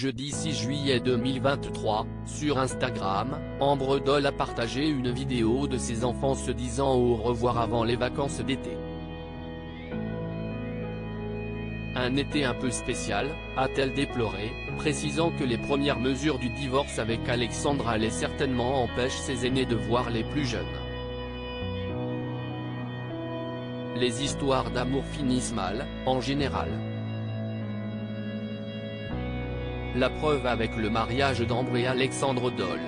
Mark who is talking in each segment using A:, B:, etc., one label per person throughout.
A: jeudi 6 juillet 2023, sur Instagram, Ambre Doll a partagé une vidéo de ses enfants se disant au revoir avant les vacances d'été. Un été un peu spécial, a-t-elle déploré, précisant que les premières mesures du divorce avec Alexandre allaient certainement empêcher ses aînés de voir les plus jeunes. Les histoires d'amour finissent mal, en général. La preuve avec le mariage d'Ambre et Alexandre Doll.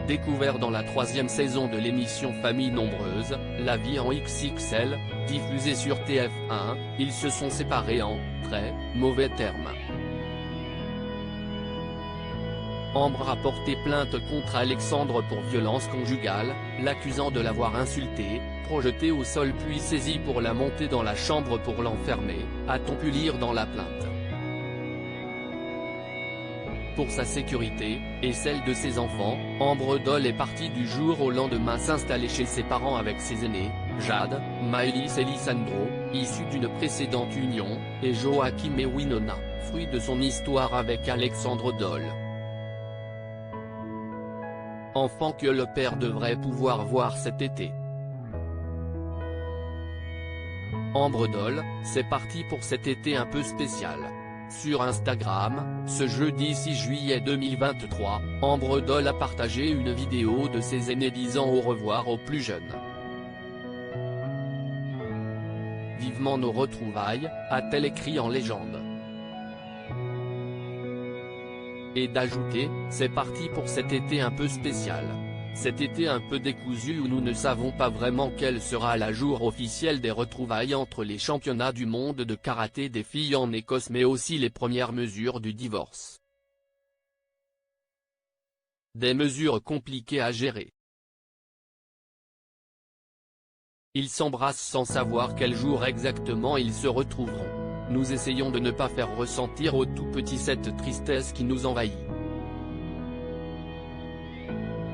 A: Découvert dans la 3e saison de l'émission Famille Nombreuse, La vie en XXL, diffusée sur TF1, ils se sont séparés en très mauvais termes. Ambre a porté plainte contre Alexandre pour violence conjugale, l'accusant de l'avoir insulté, projeté au sol puis saisi pour la monter dans la chambre pour l'enfermer, a-t-on pu lire dans la plainte. Pour sa sécurité, et celle de ses enfants, Ambre Doll est partie du jour au lendemain s'installer chez ses parents avec ses aînés, Jade, Maëlys et Lisandro, issus d'une précédente union, et Joachim et Winona, fruit de son histoire avec Alexandre Doll. Enfant que le père devrait pouvoir voir cet été. Ambre Doll, c'est parti pour cet été un peu spécial. Sur Instagram, ce jeudi 6 juillet 2023, Ambre Doll a partagé une vidéo de ses aînés disant au revoir aux plus jeunes. Vivement nos retrouvailles, a-t-elle écrit en légende. Et d'ajouter, c'est parti pour cet été un peu spécial. Cet été un peu décousu où nous ne savons pas vraiment quel sera la jour officiel des retrouvailles entre les championnats du monde de karaté des filles en Écosse mais aussi les premières mesures du divorce. Des mesures compliquées à gérer. Ils s'embrassent sans savoir quel jour exactement ils se retrouveront. Nous essayons de ne pas faire ressentir au tout petit cette tristesse qui nous envahit.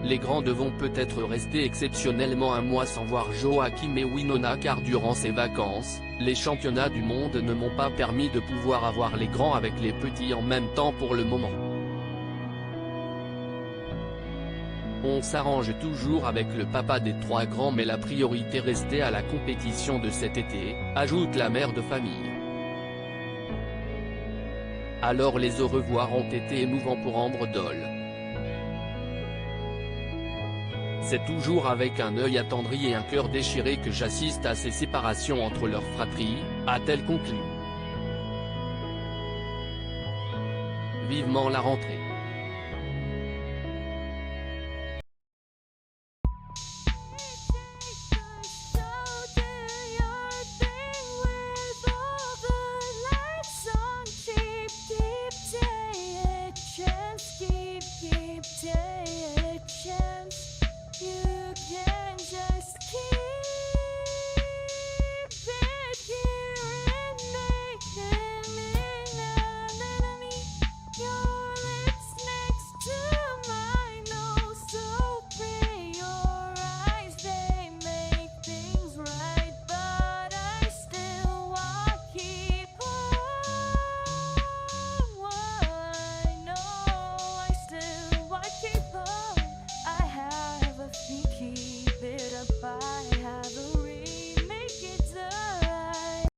A: Les grands devront peut-être rester exceptionnellement un mois sans voir Joachim et Winona car durant ces vacances, les championnats du monde ne m'ont pas permis de pouvoir avoir les grands avec les petits en même temps pour le moment. On s'arrange toujours avec le papa des 3 grands mais la priorité restait à la compétition de cet été, ajoute la mère de famille. Alors les au revoir ont été émouvants pour Ambre Doll. C'est toujours avec un œil attendri et un cœur déchiré que j'assiste à ces séparations entre leurs fratries, a-t-elle conclu. Vivement la rentrée.